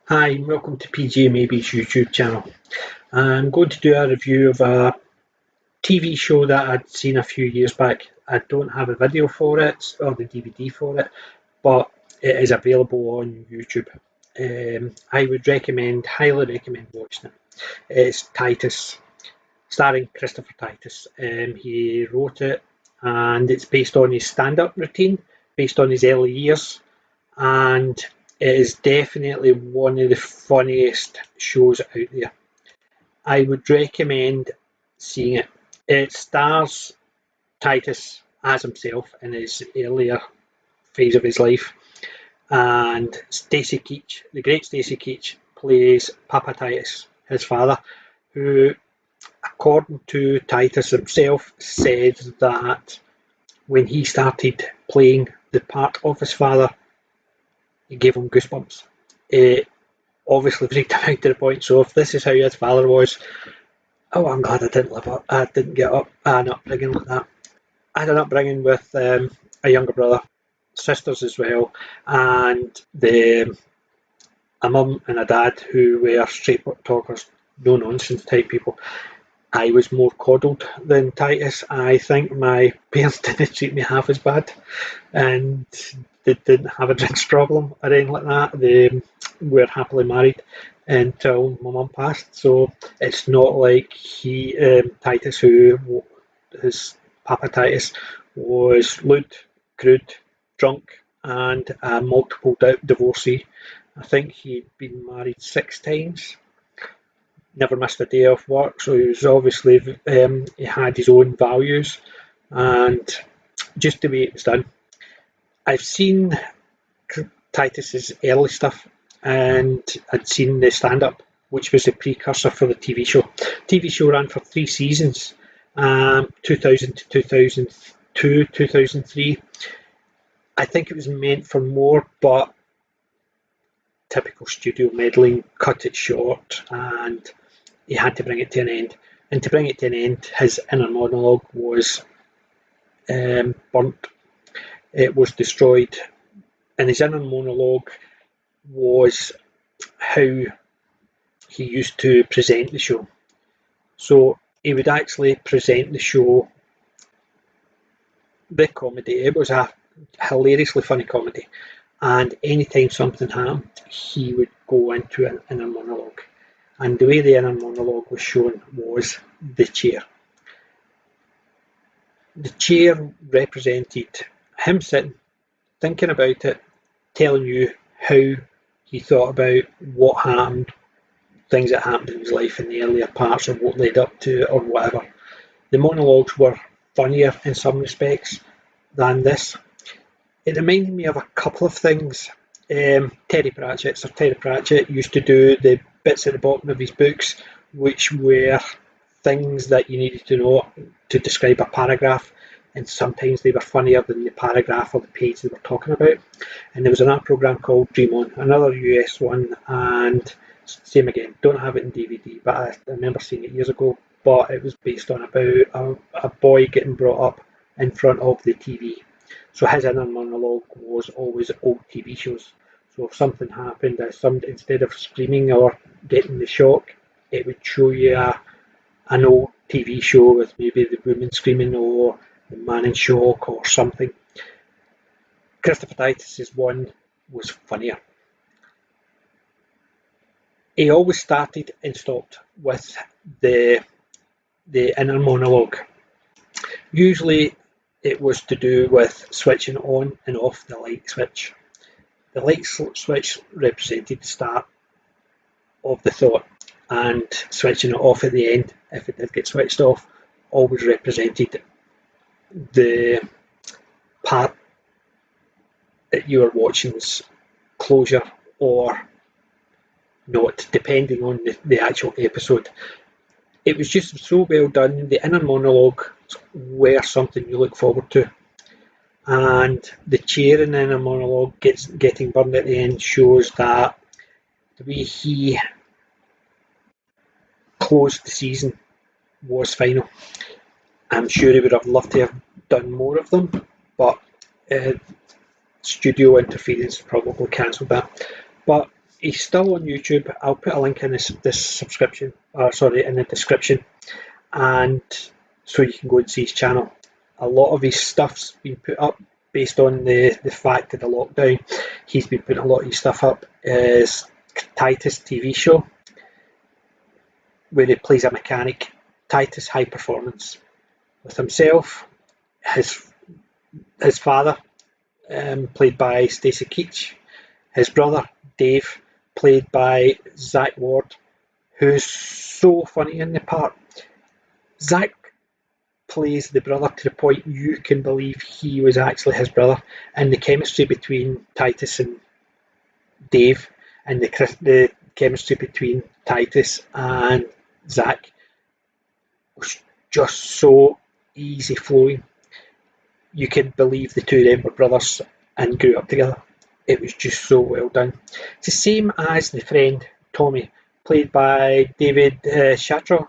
Hi, and welcome to PJ Maybe's YouTube channel. I'm going to do a review of a TV show that I'd seen a few years back. I don't have a video for it or the DVD for it, but it is available on YouTube. I would highly recommend watching it. It's Titus, starring Christopher Titus. He wrote it, and it's based on his stand-up routine, based on his early years, and it is definitely one of the funniest shows out there. I would recommend seeing it. It stars Titus as himself in his earlier phase of his life, and Stacy Keach, the great Stacy Keach, plays Papa Titus, his father, who, according to Titus himself, said that when he started playing the part of his father, it gave him goosebumps. It obviously freaked him out to the point. So if this is how his father was, oh, I'm glad I didn't live up. I didn't get up an upbringing like that. I had an upbringing with a younger brother, sisters as well, and a mum and a dad who were straight talkers, no nonsense type people. I was more coddled than Titus. I think my parents didn't treat me half as bad, and they didn't have a drinks problem or anything like that. They were happily married until my mum passed. So it's not like Titus, his Papa Titus, was lewd, crude, drunk, and a multiple divorcee. I think he'd been married 6 times, never missed a day of work, so he was obviously he had his own values, and just the way it was done. I've seen Titus's early stuff, and I'd seen the stand-up, which was the precursor for the TV show. TV show ran for 3 seasons, 2000 to 2002, 2003. I think it was meant for more, but typical studio meddling cut it short, and he had to bring it to an end. And to bring it to an end, his inner monologue was burnt. It was destroyed. And his inner monologue was how he used to present the show. So he would actually present the show, the comedy. It was a hilariously funny comedy. And anytime something happened, he would go into an inner monologue. And the way the inner monologue was shown was the chair. The chair represented him sitting, thinking about it, telling you how he thought about what happened, things that happened in his life in the earlier parts of what led up to it or whatever. The monologues were funnier in some respects than this. It reminded me of a couple of things. Terry Pratchett used to do the bits at the bottom of his books, which were things that you needed to know to describe a paragraph, and sometimes they were funnier than the paragraph or the page they were talking about. And there was another program called Dream On, another US one, and same again, don't have it in DVD, but I remember seeing it years ago. But it was based on about a boy getting brought up in front of the TV. So his inner monologue was always old TV shows. So if something happened, instead of screaming or getting the shock, it would show you an old TV show with maybe the woman screaming or the man in shock or something. Christopher Titus's one was funnier. He always started and stopped with the inner monologue. Usually it was to do with switching on and off the light switch. The light switch represented the start of the thought, and switching it off at the end, if it did get switched off, always represented the part that you were watching's closure or not, depending on the actual episode. It was just so well done. The inner monologue were something you look forward to. And the chair in the inner monologue getting burned at the end shows that the way he closed the season was final. I'm sure he would have loved to have done more of them, but studio interference probably cancelled that. But He's still on YouTube. I'll put a link in this subscription, in the description, and so you can go and see his channel. A lot of his stuff's been put up based on the fact of the lockdown. He's been putting a lot of his stuff up. Is Titus TV Show, where he plays a mechanic. Titus High Performance, with himself, his father, played by Stacy Keach, his brother Dave, played by Zack Ward, who's so funny in the part. Zack plays the brother to the point you can believe he was actually his brother, and the chemistry between Titus and Dave, and the chemistry between Titus and Zack was just so easy flowing. You could believe the two of them were brothers and grew up together. It was just so well done. It's the same as the friend Tommy, played by David Shatraw.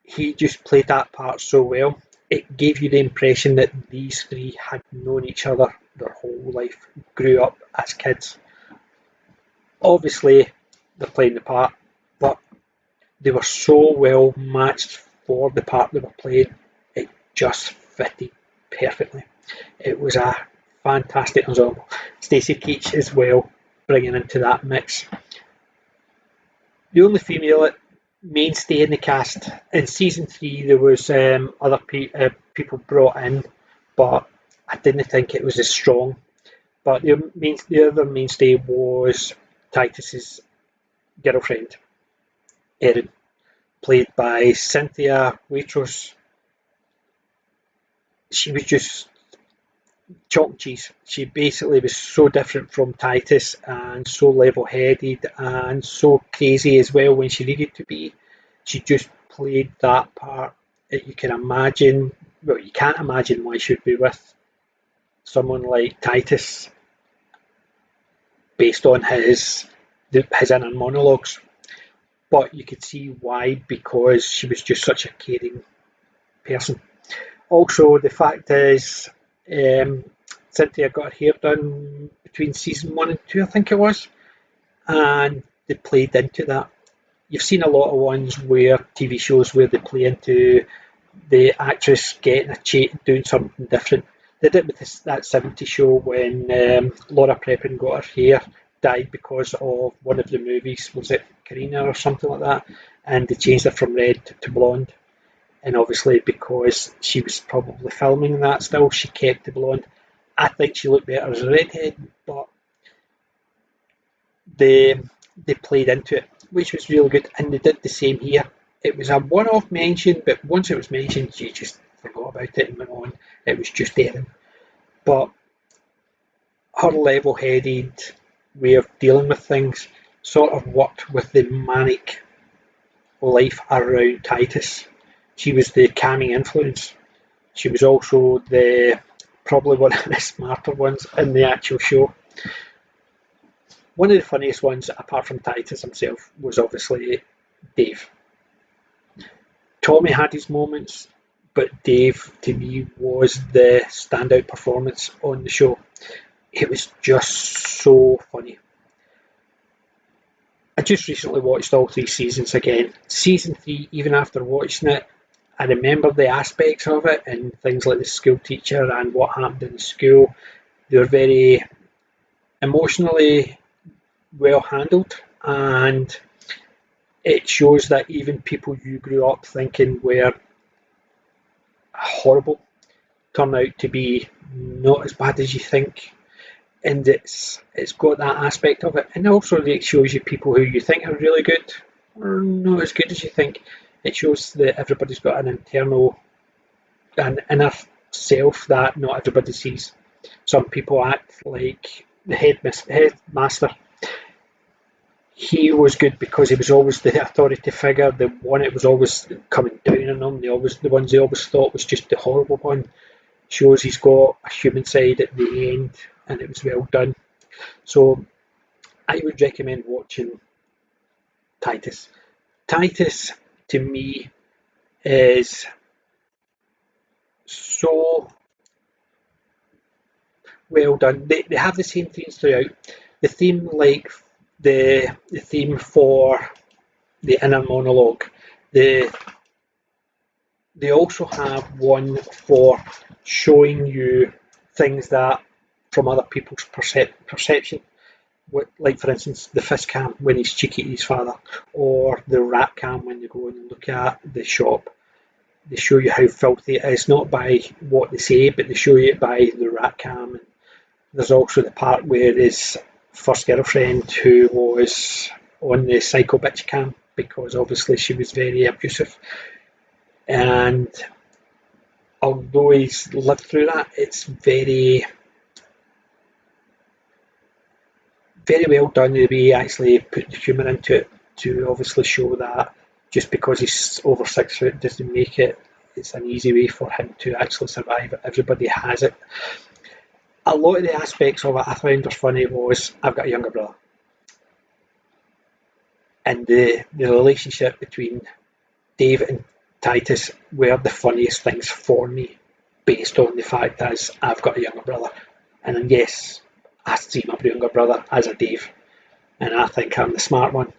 He just played that part so well. It gave you the impression that these three had known each other their whole life, grew up as kids. Obviously, they're playing the part, but they were so well matched for the part they were playing. It just fitted perfectly. It was a fantastic ensemble. Stacy Keach as well, bringing into that mix. The only female mainstay in the cast in season 3, there was other people brought in, but I didn't think it was as strong. But the other mainstay was Titus's girlfriend, Erin, played by Cynthia Watros. She was just chalk and cheese. She basically was so different from Titus and so level-headed and so crazy as well when she needed to be. She just played that part that you can imagine. Well, you can't imagine why she would be with someone like Titus based on his inner monologues. But you could see why, because she was just such a caring person. Also, the fact is, Cynthia got her hair done between season 1 and 2, I think it was, and they played into that. You've seen a lot of ones where TV shows where they play into the actress getting doing something different. They did with that 70s show when Laura Prepon got her hair dyed because of one of the movies. Was it Karina or something like that? And they changed it from red to blonde. And obviously, because she was probably filming that still, she kept the blonde. I think she looked better as a redhead, but they played into it, which was really good. And they did the same here. It was a one-off mention, but once it was mentioned, you just forgot about it and went on. It was just Erin. But her level-headed way of dealing with things sort of worked with the manic life around Titus. She was the calming influence. She was also probably one of the smarter ones in the actual show. One of the funniest ones, apart from Titus himself, was obviously Dave. Tommy had his moments, but Dave, to me, was the standout performance on the show. It was just so funny. I just recently watched all 3 seasons again. Season 3, even after watching it, I remember the aspects of it and things like the school teacher and what happened in the school. They were very emotionally well handled, and it shows that even people you grew up thinking were horrible turn out to be not as bad as you think. And it's got that aspect of it, and also it shows you people who you think are really good are not as good as you think. It shows that everybody's got an inner self that not everybody sees. Some people act like the headmaster. He was good because he was always the authority figure, the one that was always coming down on them, the ones they always thought was just the horrible one. Shows he's got a human side at the end, and it was well done. So I would recommend watching Titus. Titus, to me, is so well done. They have the same themes throughout. the theme, like the theme for the inner monologue. They also have one for showing you things that from other people's perception. Like, for instance, the fist cam when he's cheeky to his father, or the rat cam when they go and look at the shop. They show you how filthy it is, not by what they say, but they show you it by the rat cam. And there's also the part where his first girlfriend, who was on the psycho bitch cam, because obviously she was very abusive. And although he's lived through that, it's very, very well done the way he actually put the humour into it, to obviously show that just because he's over 6 foot doesn't make it. It's an easy way for him to actually survive. Everybody has it. A lot of the aspects of it I found was funny was, I've got a younger brother, and the relationship between Dave and Titus were the funniest things for me, based on the fact that I've got a younger brother. And yes, I see my younger brother as a Dave, and I think I'm the smart one,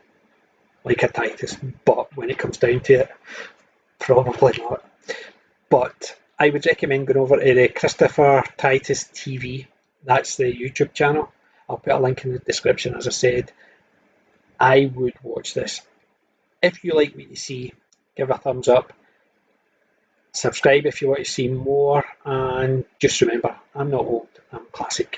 like a Titus, but when it comes down to it, probably not. But I would recommend going over to the Christopher Titus TV. That's the YouTube channel. I'll put a link in the description, as I said. I would watch this. If you like what you see, give a thumbs up. Subscribe if you want to see more. And just remember, I'm not old, I'm classic.